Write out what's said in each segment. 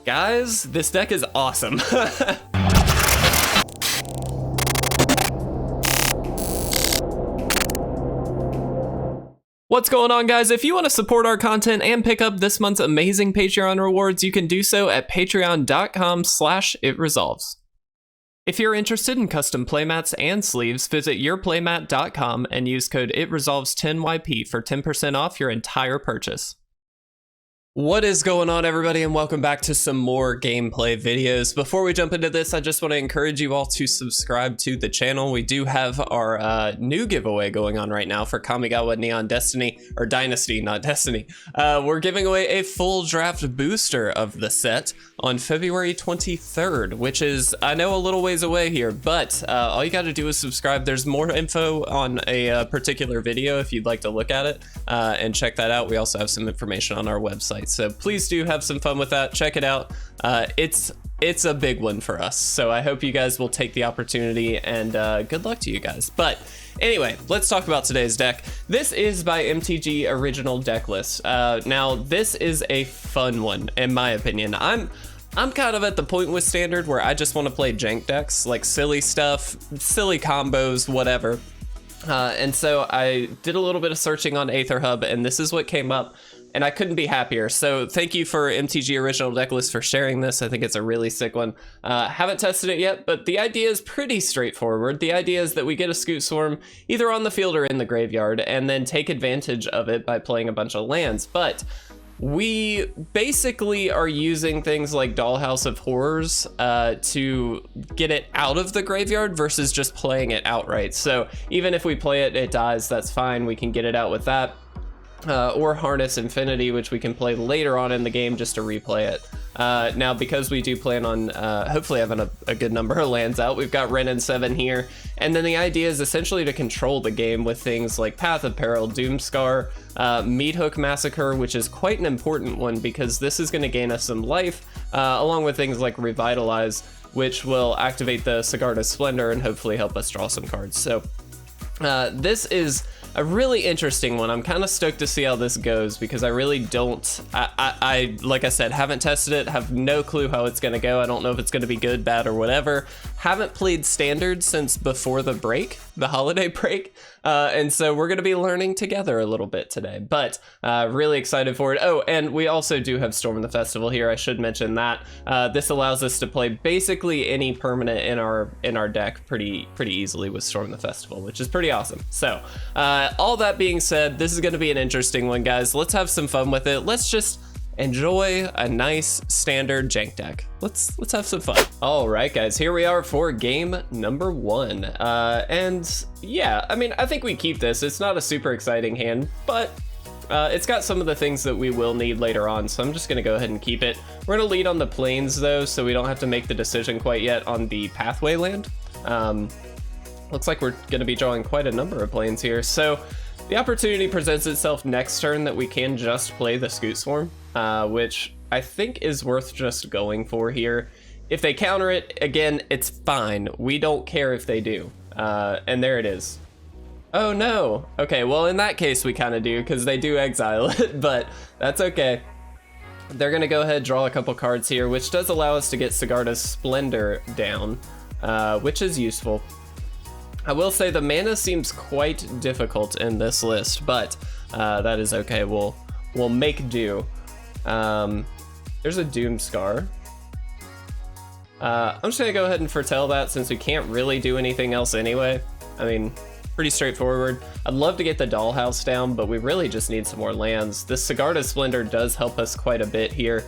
Guys, this deck is awesome. What's going on, guys? If you want to support our content and pick up this month's amazing Patreon rewards, you can do so at patreon.com/itresolves. If you're interested in custom playmats and sleeves, visit yourplaymat.com and use code ITRESOLVES10YP for 10% off your entire purchase. What is going on, everybody, and welcome back to some more gameplay videos. Before we jump into this, I just want to encourage you all to subscribe to the channel. We do have our new giveaway going on right now for Kamigawa Neon Destiny, or Dynasty, not Destiny. We're giving away a full draft booster of the set on February 23rd, which is, I know, a little ways away here, but all you got to do is subscribe. There's more info on a particular video if you'd like to look at it and check that out. We also have some information on our website. So please do have some fun with that. Check it out. It's a big one for us. So I hope you guys will take the opportunity, and good luck to you guys. But anyway, let's talk about today's deck. This is by MTG Original Deck List. Now, this is a fun one, in my opinion. I'm kind of at the point with Standard where I just want to play jank decks, like silly stuff, silly combos, whatever. And so I did a little bit of searching on Aether Hub, and this is what came up. And I couldn't be happier. So thank you for MTG Original Deck List for sharing this. I think it's a really sick one. Haven't tested it yet, but the idea is pretty straightforward. The idea is that we get a Scute Swarm either on the field or in the graveyard, and then take advantage of it by playing a bunch of lands. But we basically are using things like Dollhouse of Horrors to get it out of the graveyard versus just playing it outright. So even if we play it, it dies, that's fine. We can get it out with that. Or Harness Infinity, which we can play later on in the game just to replay it. Now, because we do plan on hopefully having a good number of lands out, we've got Wrenn and Seven here, and then the idea is essentially to control the game with things like Path of Peril, Doomskar, Meathook Massacre, which is quite an important one because this is going to gain us some life, along with things like Revitalize, which will activate the Sigarda Splendor and hopefully help us draw some cards. So this is a really interesting one. I'm kind of stoked to see how this goes because I really don't, I like I said, haven't tested it, have no clue how it's gonna go. I don't know if it's gonna be good, bad, or whatever. Haven't played Standard since before the break, the holiday break. And so we're gonna be learning together a little bit today, but really excited for it. Oh, and we also do have Storm the Festival here. I should mention that. This allows us to play basically any permanent in our deck pretty easily with Storm the Festival, which is pretty awesome. So all that being said, this is gonna be an interesting one, guys. Let's have some fun with it. Let's just enjoy a nice standard jank deck. Let's have some fun. All right, guys, here we are for game number 1. And yeah, I mean, I think we keep this. It's not a super exciting hand, but it's got some of the things that we will need later on, so I'm just gonna go ahead and keep it. We're gonna lead on the plains though, so we don't have to make the decision quite yet on the pathway land. Looks like we're gonna be drawing quite a number of plains here. So the opportunity presents itself next turn that we can just play the Scute Swarm, which I think is worth just going for here. If they counter it, again, it's fine. We don't care if they do. And there it is. Oh no. Okay, well in that case we kind of do because they do exile it, but that's okay. They're gonna go ahead, draw a couple cards here, which does allow us to get Sigarda's Splendor down, which is useful. I will say the mana seems quite difficult in this list, but that is okay. We'll make do. There's a Doomskar. I'm just gonna go ahead and foretell that since we can't really do anything else anyway. I mean, pretty straightforward. I'd love to get the Dollhouse down, but we really just need some more lands. This Sigarda Splendor does help us quite a bit here.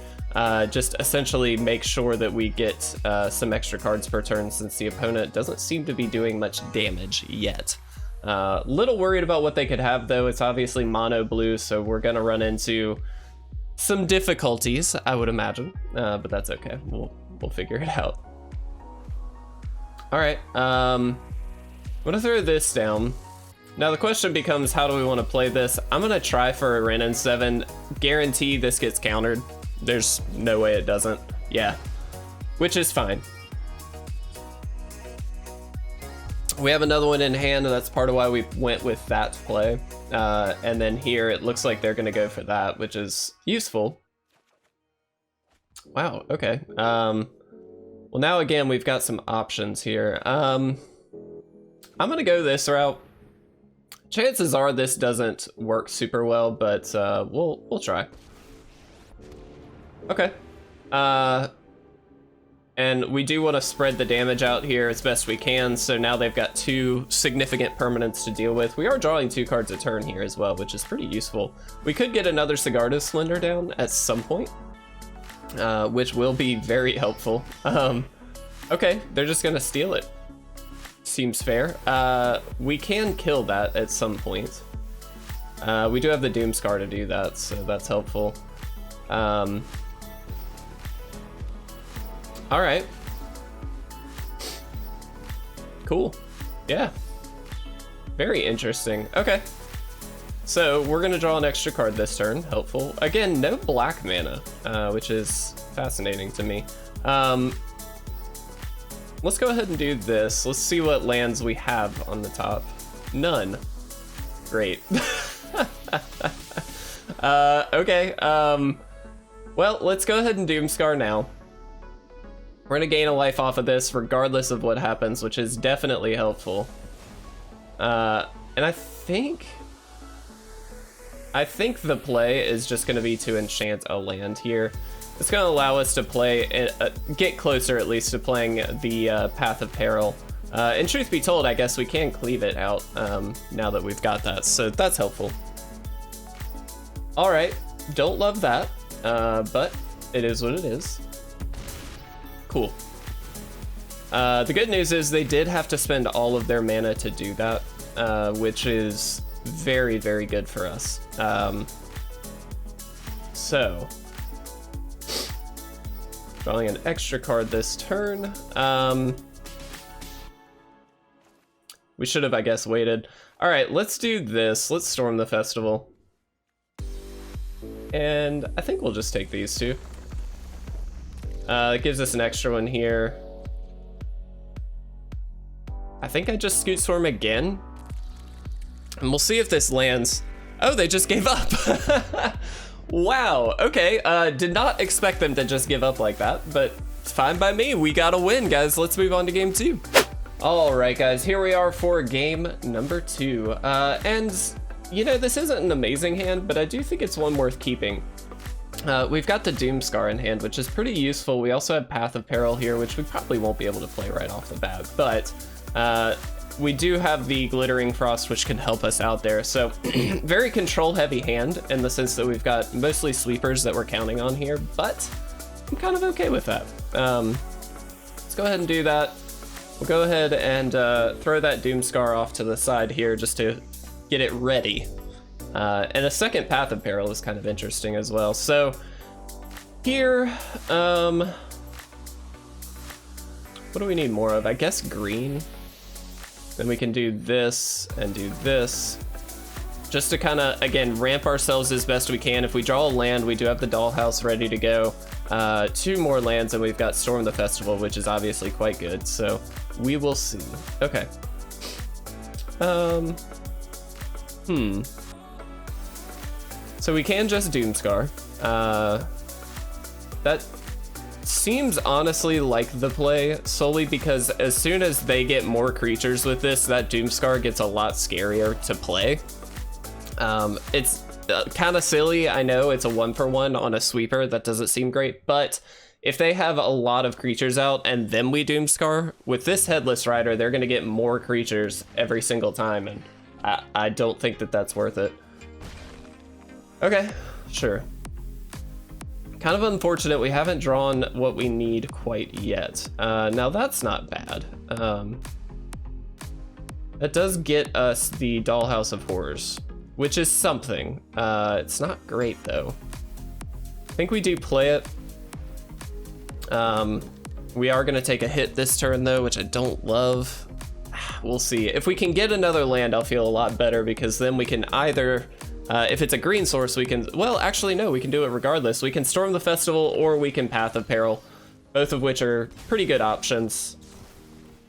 Just essentially make sure that we get some extra cards per turn since the opponent doesn't seem to be doing much damage yet. Little worried about what they could have though. It's obviously mono blue, so we're gonna run into some difficulties, I would imagine, but that's okay. We'll figure it out. All right, I'm gonna throw this down. Now the question becomes, how do we want to play this? I'm gonna try for a Wrenn and Seven. Guarantee this gets countered. There's no way it doesn't. Yeah, which is fine. We have another one in hand, and that's part of why we went with that play. And then here, it looks like they're gonna go for that, which is useful. Wow, okay. Well, now again, we've got some options here. I'm gonna go this route. Chances are this doesn't work super well, but we'll try. Okay. And we do want to spread the damage out here as best we can, so now they've got 2 significant permanents to deal with. We are drawing 2 cards a turn here as well, which is pretty useful. We could get another Sigarda Splendor down at some point, which will be very helpful. Okay, they're just gonna steal it. Seems fair. We can kill that at some point. We do have the Doomskar to do that, so that's helpful. All right. Cool. Yeah. Very interesting. Okay. So we're gonna draw an extra card this turn. Helpful. Again, no black mana, which is fascinating to me. Let's go ahead and do this. Let's see what lands we have on the top. None. Great. Okay. Well, let's go ahead and Doomskar now. We're gonna gain a life off of this regardless of what happens, which is definitely helpful. And I think the play is just gonna be to enchant a land here. It's gonna allow us to play, get closer at least to playing the Path of Peril. And truth be told, I guess we can cleave it out now that we've got that, so that's helpful. All right, don't love that, but it is what it is. Cool. The good news is they did have to spend all of their mana to do that, which is very, very good for us. So, drawing an extra card this turn. We should have, I guess, waited. All right, let's do this. Let's storm the festival. And I think we'll just take these 2. It gives us an extra one here. I think I just Scute Swarm again. And we'll see if this lands. Oh, they just gave up. Wow, okay. Did not expect them to just give up like that, but it's fine by me. We got a win, guys. Let's move on to game 2. All right, guys, here we are for game number 2. And, you know, this isn't an amazing hand, but I do think it's one worth keeping. We've got the Doomskar in hand, which is pretty useful. We also have Path of Peril here, which we probably won't be able to play right off the bat, but we do have the Glittering Frost, which can help us out there. So very control-heavy hand in the sense that we've got mostly sleepers that we're counting on here, but I'm kind of okay with that. Let's go ahead and do that. We'll go ahead and throw that Doomskar off to the side here just to get it ready. And a second Path of Peril is kind of interesting as well. So here, what do we need more of? I guess green. Then we can do this and do this. Just to kind of, again, ramp ourselves as best we can. If we draw a land, we do have the Dollhouse ready to go. 2 more lands and we've got Storm the Festival, which is obviously quite good. So we will see. Okay. So we can just Doomskar. That seems honestly like the play, solely because as soon as they get more creatures with this, that Doomskar gets a lot scarier to play. It's kind of silly, I know, it's a 1-for-1 on a sweeper, that doesn't seem great, but if they have a lot of creatures out and then we Doomskar, with this Headless Rider, they're gonna get more creatures every single time, and I don't think that that's worth it. Okay, sure. Kind of unfortunate we haven't drawn what we need quite yet. Now that's not bad. That does get us the Dollhouse of Horrors, which is something. It's not great though. I think we do play it. We are gonna take a hit this turn though, which I don't love. We'll see. If we can get another land, I'll feel a lot better, because then we can either, if it's a green source, we can, well, actually no, we can do it regardless. We can Storm the Festival or we can Path of Peril, both of which are pretty good options.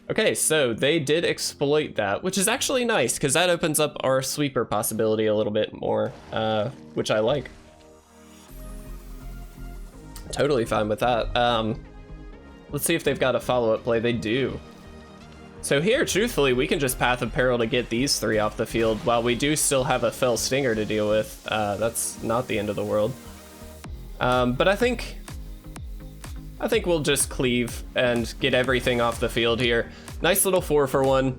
Okay, so they did exploit that, which is actually nice, because that opens up our sweeper possibility a little bit more, which I like. Totally fine with that. Let's see if they've got a follow-up play. They do. So here, truthfully, we can just Path of Peril to get these 3 off the field, while we do still have a Fell Stinger to deal with. That's not the end of the world. But I think we'll just cleave and get everything off the field here. Nice little 4-for-1,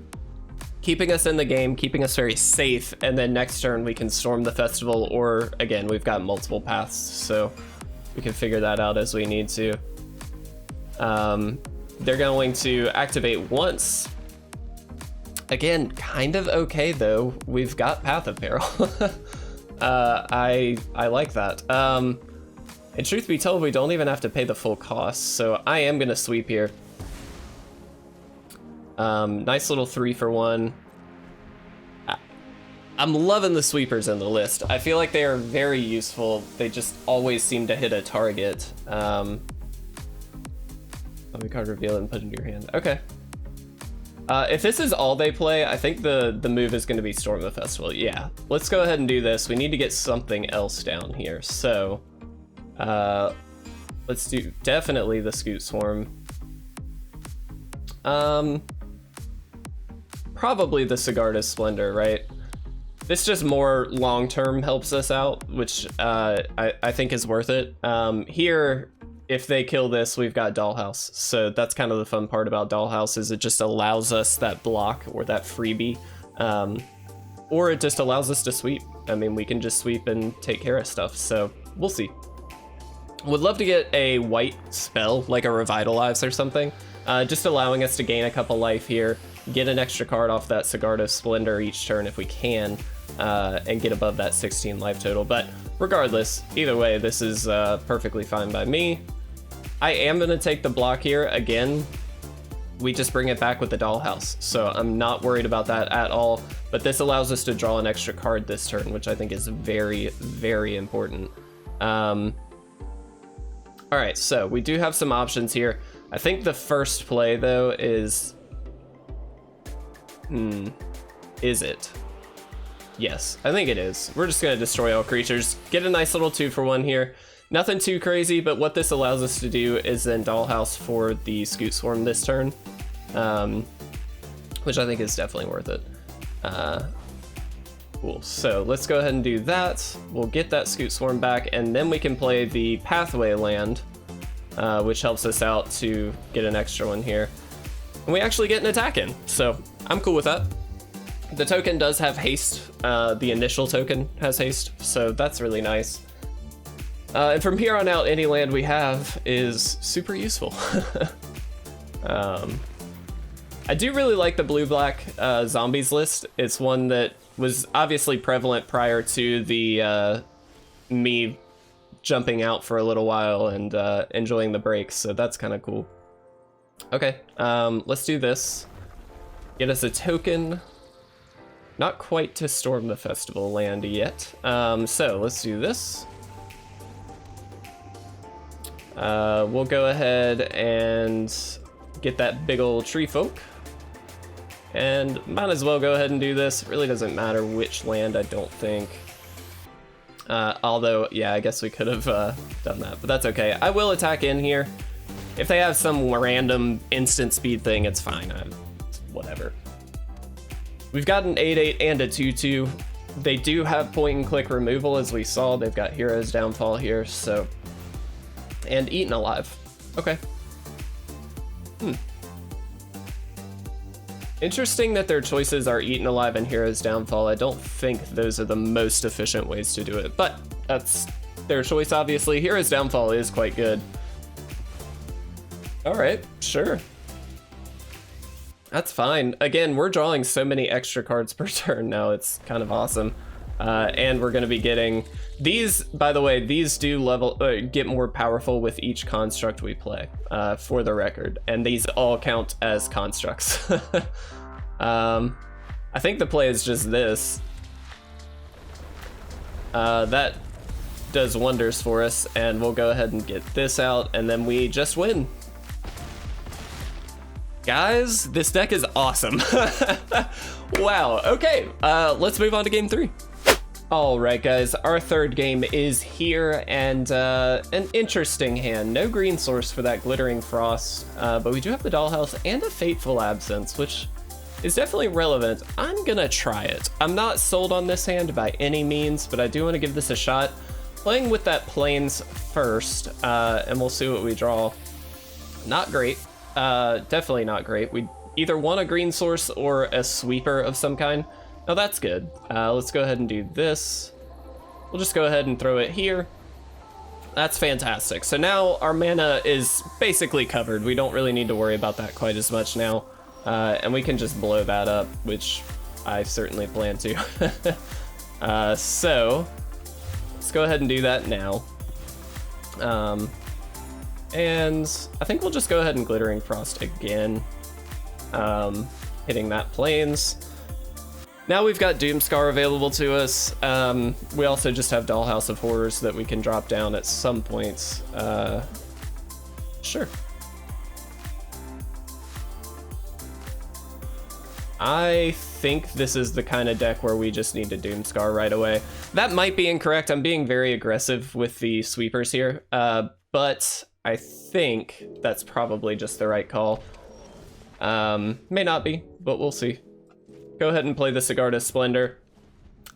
keeping us in the game, keeping us very safe, and then next turn we can storm the festival, or again, we've got multiple paths, so we can figure that out as we need to. They're going to activate once. Again, kind of okay though. We've got Path of Peril. I like that. And truth be told, we don't even have to pay the full cost, so I am gonna sweep here. Nice little 3-for-1. I'm loving the sweepers in the list. I feel like they are very useful. They just always seem to hit a target. Let me card reveal it and put it in your hand. Okay. If this is all they play, I think the move is going to be Storm the Festival. Yeah, let's go ahead and do this. We need to get something else down here. So, let's do definitely the Scute Swarm. Probably the Sigarda Splendor, right? This just more long-term helps us out, which I think is worth it. Here, if they kill this, we've got Dollhouse. So that's kind of the fun part about Dollhouse, is it just allows us that block or that freebie. Or it just allows us to sweep. I mean, we can just sweep and take care of stuff. So we'll see. Would love to get a white spell, like a Revitalize or something. Just allowing us to gain a couple life here, get an extra card off that Sigarda Splendor each turn if we can, and get above that 16 life total. But regardless, either way, this is perfectly fine by me. I am going to take the block here. Again, we just bring it back with the Dollhouse, so I'm not worried about that at all. But this allows us to draw an extra card this turn, which I think is very, very important. All right, so we do have some options here. I think the first play, though, is... Is it? Yes, I think it is. We're just going to destroy all creatures. Get a nice little 2-for-1 here. Nothing too crazy, but what this allows us to do is then Dollhouse for the Scute Swarm this turn, which I think is definitely worth it. Cool, so let's go ahead and do that. We'll get that Scute Swarm back, and then we can play the Pathway land, which helps us out to get an extra one here. And we actually get an attack in, so I'm cool with that. The token does have haste. The initial token has haste, so that's really nice. And from here on out, any land we have is super useful. I do really like the blue-black zombies list. It's one that was obviously prevalent prior to the me jumping out for a little while and enjoying the breaks, so that's kind of cool. Okay, let's do this. Get us a token. Not quite to storm the festival land yet. So let's do this. We'll go ahead and get that big old tree folk. And might as well go ahead and do this. It really doesn't matter which land, I don't think. Although, yeah, I guess we could have done that, but that's okay. I will attack in here. If they have some random instant speed thing, it's fine. Whatever. We've got an 8/8 and a 2/2. They do have point and click removal, as we saw. They've got Hero's Downfall here, so... And Eaten Alive. Okay. Interesting that their choices are Eaten Alive and Hero's Downfall. I don't think those are the most efficient ways to do it, but that's their choice, obviously. Hero's Downfall is quite good. All right, sure. That's fine. Again, we're drawing so many extra cards per turn now. It's kind of awesome. And we're going to be getting these, by the way, these do get more powerful with each construct we play, for the record. And these all count as constructs. I think the play is just this. That does wonders for us, and we'll go ahead and get this out, and then we just win. Guys, this deck is awesome. Wow, okay, let's move on to game 3. All right, guys, our third game is here, and an interesting hand. No green source for that Glittering Frost, but we do have the Dollhouse and a Fateful Absence, which is definitely relevant. I'm gonna try it. I'm not sold on this hand by any means, but I do want to give this a shot. Playing with that Plains first, and we'll see what we draw. Not great. Definitely not great. We either want a green source or a sweeper of some kind. Oh, that's good. Let's go ahead and do this. We'll just go ahead and throw it here. That's fantastic. So now our mana is basically covered. We don't really need to worry about that quite as much now. And we can just blow that up, which I certainly plan to. So let's go ahead and do that now. And I think we'll just go ahead and Glittering Frost again. Hitting that Plains. Now we've got Doomskar available to us. We also just have Dollhouse of Horrors that we can drop down at some points. Sure. I think this is the kind of deck where we just need to Doomskar right away. That might be incorrect. I'm being very aggressive with the sweepers here, but I think that's probably just the right call. May not be, but we'll see. Go ahead and play the Sigarda Splendor.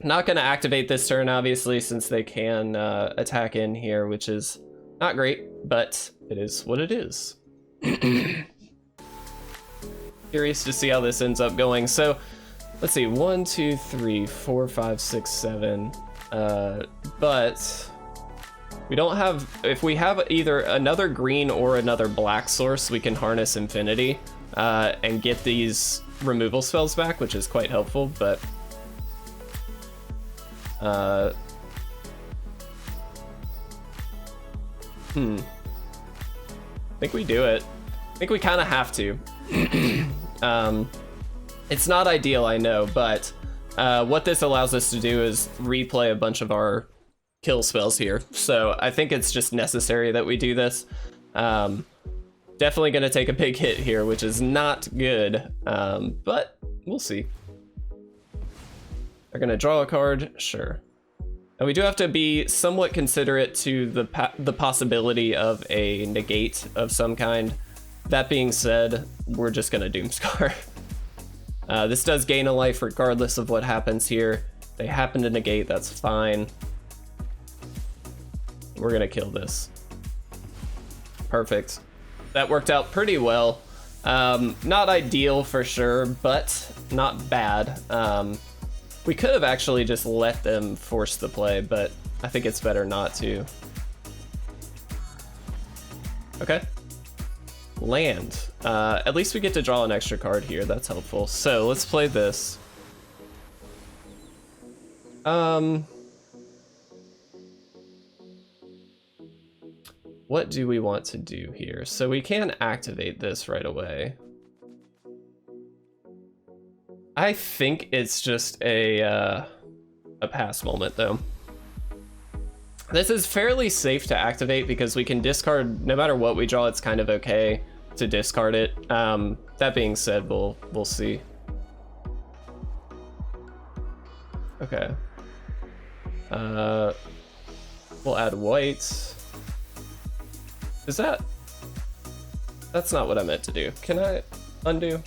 Not going to activate this turn, obviously, since they can attack in here, which is not great, but it is what it is. Curious to see how this ends up going. So let's see, 1, 2, 3, 4, 5, 6, 7. But we don't have, if we have either another green or another black source, we can harness Infinity and get these removal spells back, which is quite helpful, but I think we do it. I think we kind of have to. It's not ideal, I know, but what this allows us to do is replay a bunch of our kill spells here. So I think it's just necessary that we do this. Definitely going to take a big hit here, which is not good, but we'll see. They're going to draw a card, sure. And we do have to be somewhat considerate to the possibility of a negate of some kind. That being said, we're just going to Doomskar. This does gain a life regardless of what happens here. They happen to negate, that's fine. We're going to kill this. Perfect. That worked out pretty well. Not ideal for sure, but not bad. We could have actually just let them force the play, but I think it's better not to. Okay. Land. At least we get to draw an extra card here. That's helpful. So let's play this. What do we want to do here? So we can activate this right away. I think it's just a pass moment though. This is fairly safe to activate because we can discard no matter what we draw. It's kind of okay to discard it. That being said, we'll see. Okay. We'll add white. Is that? That's not what I meant to do. Can I undo?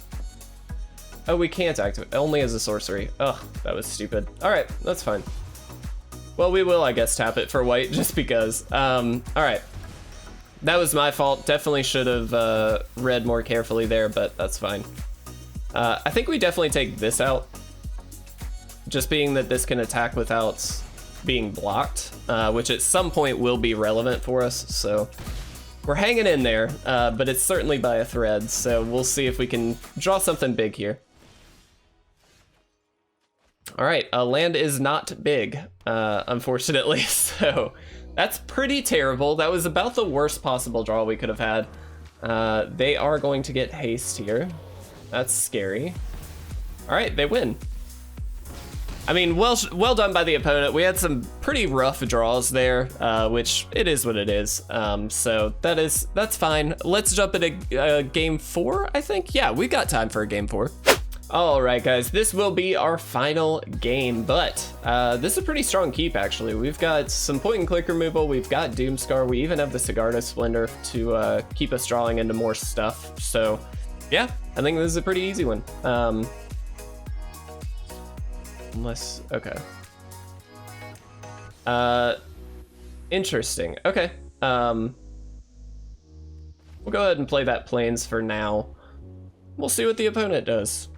Oh, we can't activate. Only as a sorcery. Ugh, that was stupid. All right, that's fine. Well, we will, I guess, tap it for white just because. All right. That was my fault. Definitely should have read more carefully there, but that's fine. I think we definitely take this out. Just being that this can attack without being blocked, which at some point will be relevant for us, so we're hanging in there, but it's certainly by a thread, so we'll see if we can draw something big here. All right, land is not big, unfortunately, so that's pretty terrible. That was about the worst possible draw we could have had. They are going to get haste here. That's scary. All right, they win. I mean, well done by the opponent. We had some pretty rough draws there, which it is what it is. So that's fine. Let's jump into game 4, I think. Yeah, we got time for a game 4. All right, guys, this will be our final game, but this is a pretty strong keep, actually. We've got some point and click removal, we've got Doomskar, we even have the Sigarda Splendor to keep us drawing into more stuff. So yeah, I think this is a pretty easy one. Unless, okay. Interesting, okay. We'll go ahead and play that Plains for now. We'll see what the opponent does.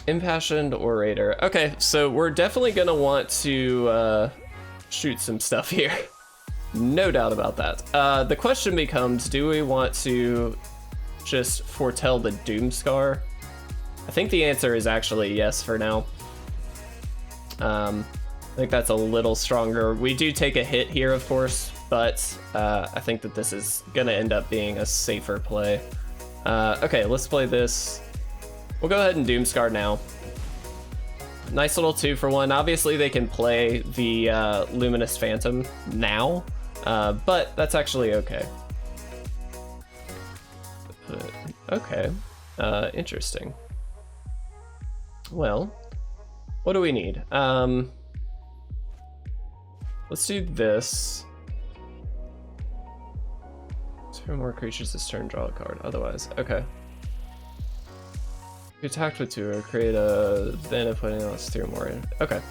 Impassioned Orator. Okay, so we're definitely gonna want to shoot some stuff here. No doubt about that. The question becomes, do we want to just foretell the Doomskar? I think the answer is actually yes for now. I think that's a little stronger. We do take a hit here, of course, but I think that this is gonna end up being a safer play. Okay, let's play this. We'll go ahead and Doomskar now. Nice little 2-for-1. Obviously, they can play the Luminous Phantom now, but that's actually okay. Okay, interesting. Well, what do we need? Let's do this. 2 more creatures this turn, draw a card. Otherwise, okay. You attacked with 2 or create a, then if putting else 3 more in. Okay.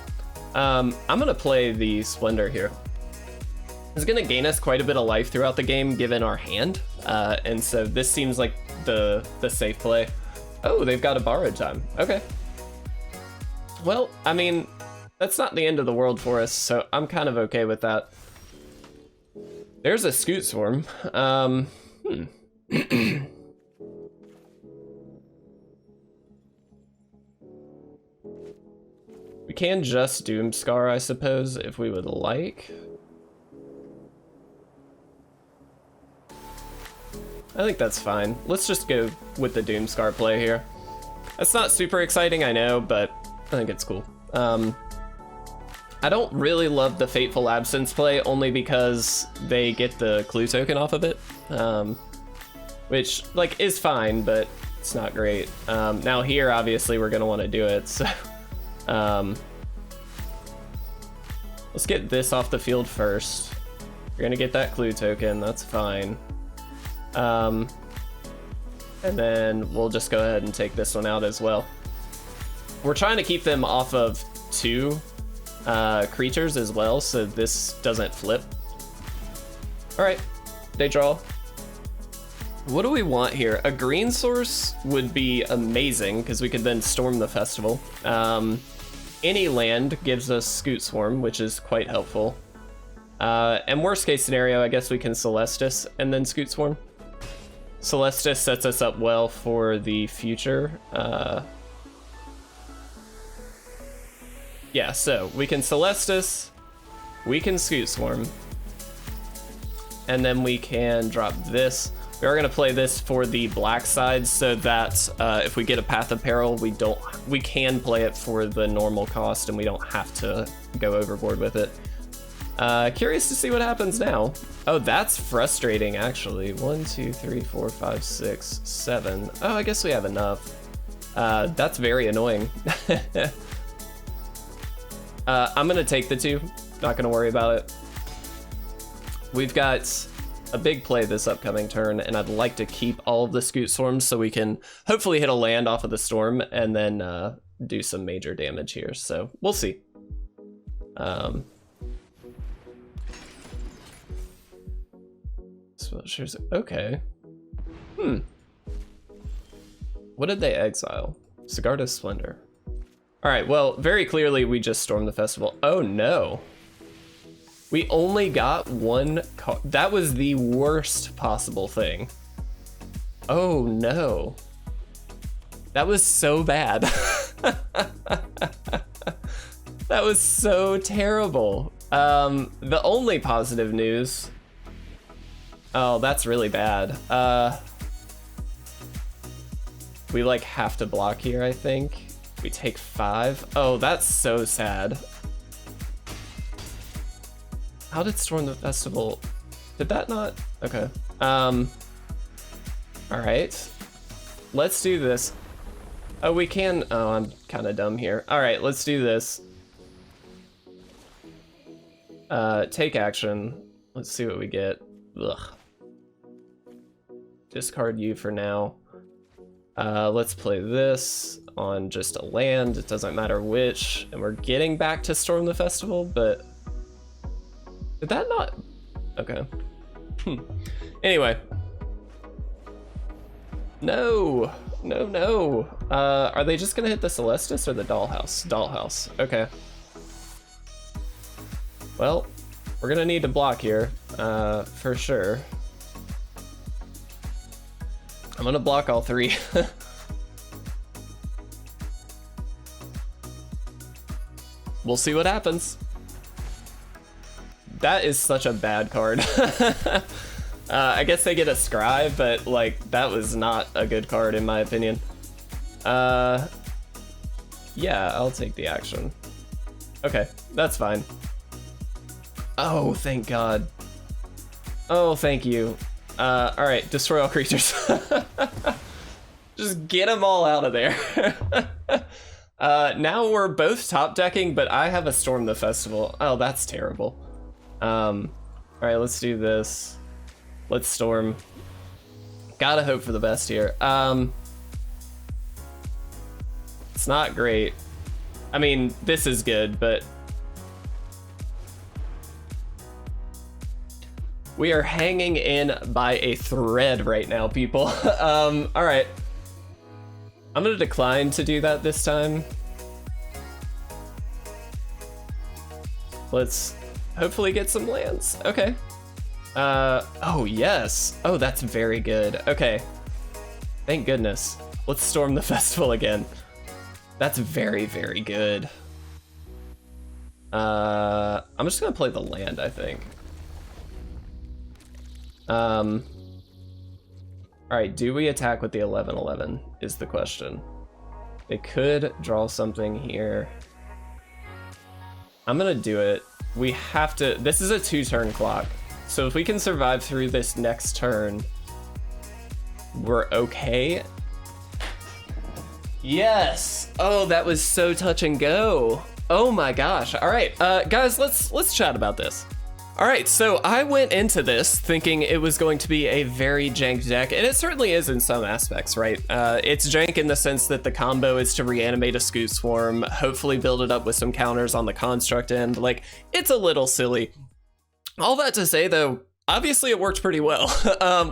I'm gonna play the Splendor here. It's gonna gain us quite a bit of life throughout the game given our hand. And so this seems like the safe play. Oh, they've got a borrowed time. Okay. Well, I mean, that's not the end of the world for us, so I'm kind of okay with that. There's a Scute Swarm. We can just Doomskar, I suppose, if we would like. I think that's fine. Let's just go with the Doomskar play here. That's not super exciting, I know, but I think it's cool. I don't really love the Fateful Absence play, only because they get the clue token off of it, which like is fine, but it's not great. Now here, obviously, we're gonna want to do it, so let's get this off the field first. You're gonna get that clue token, that's fine. And then we'll just go ahead and take this one out as well. We're trying to keep them off of 2 creatures as well, so this doesn't flip. All right, they draw. What do we want here? A green source would be amazing because we could then storm the festival. Any land gives us Scute Swarm, which is quite helpful. And worst case scenario, I guess we can Celestus and then Scute Swarm. Celestus sets us up well for the future. Yeah, so we can Celestus, we can Scute Swarm, and then we can drop this. We are gonna play this for the black side so that if we get a Path of Peril, we can play it for the normal cost and we don't have to go overboard with it. Curious to see what happens now. Oh, that's frustrating, actually. 1, 2, 3, 4, 5, 6, 7. Oh, I guess we have enough. That's very annoying. I'm gonna take the 2, not gonna worry about it. We've got a big play this upcoming turn, and I'd like to keep all of the Scute Swarms so we can hopefully hit a land off of the storm and then do some major damage here, so we'll see. Okay. What did they exile? Sigarda Splendor. All right, well, very clearly we just stormed the festival. Oh no. We only got 1 card. That was the worst possible thing. Oh no. That was so bad. That was so terrible. The only positive news. Oh, that's really bad. We like have to block here, I think. We take 5. Oh, that's so sad. How did Storm the Festival? Did that not? Okay. All right. Let's do this. Oh, we can. Oh, I'm kind of dumb here. All right, let's do this. Take action. Let's see what we get. Ugh. Discard you for now. Let's play this on just a land. It doesn't matter which. And we're getting back to Storm the Festival, but did that not? Okay. Anyway. No. Are they just gonna hit the Celestus or the Dollhouse? Dollhouse. Okay. Well, we're gonna need to block here, for sure. I'm gonna block all three. We'll see what happens. That is such a bad card. I guess they get a Scribe, but like that was not a good card in my opinion. Yeah, I'll take the action. Okay, that's fine. Oh, thank God. Oh, thank you. All right, destroy all creatures. Just get them all out of there. Now we're both top decking, but I have a Storm the Festival. Oh, that's terrible. All right, let's do this. Let's Storm. Gotta hope for the best here. It's not great. I mean, this is good, but we are hanging in by a thread right now, people. All right. I'm gonna decline to do that this time. Let's hopefully get some lands. Okay. Oh yes. Oh, that's very good. Okay. Thank goodness. Let's Storm the Festival again. That's very, very good. I'm just gonna play the land, I think. All right, do we attack with the 11/11 is the question. They could draw something here. I'm gonna do it. We have to, this is a 2-turn clock. So if we can survive through this next turn, we're okay. Yes. Oh, that was so touch and go. Oh my gosh. All right, guys, let's chat about this. All right, so I went into this thinking it was going to be a very jank deck, and it certainly is in some aspects, right? It's jank in the sense that the combo is to reanimate a Scute Swarm, hopefully build it up with some counters on the construct end. Like, it's a little silly. All that to say, though, obviously it worked pretty well.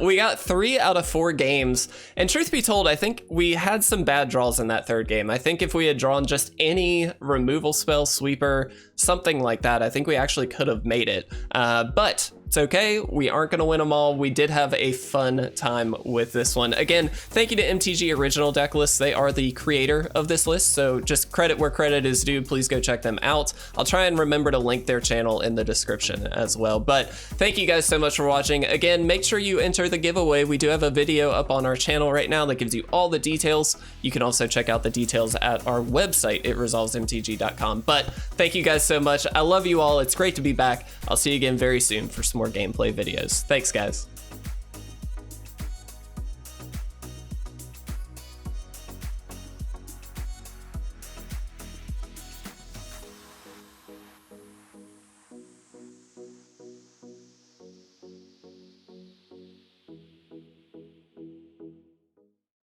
We got 3 out of 4 games, and truth be told, I think we had some bad draws in that third game. I think if we had drawn just any removal spell, sweeper, something like that, I think we actually could have made it. But it's okay, we aren't gonna win them all. We did have a fun time with this one. Again, thank you to MTG Original Deck Lists. They are the creator of this list, so just credit where credit is due. Please go check them out. I'll try and remember to link their channel in the description as well. But thank you guys so much for watching. Again, make sure you enter the giveaway. We do have a video up on our channel right now that gives you all the details. You can also check out the details at our website, itresolvesmtg.com. But thank you guys so much. I love you all. It's great to be back. I'll see you again very soon for some more gameplay videos. Thanks, guys.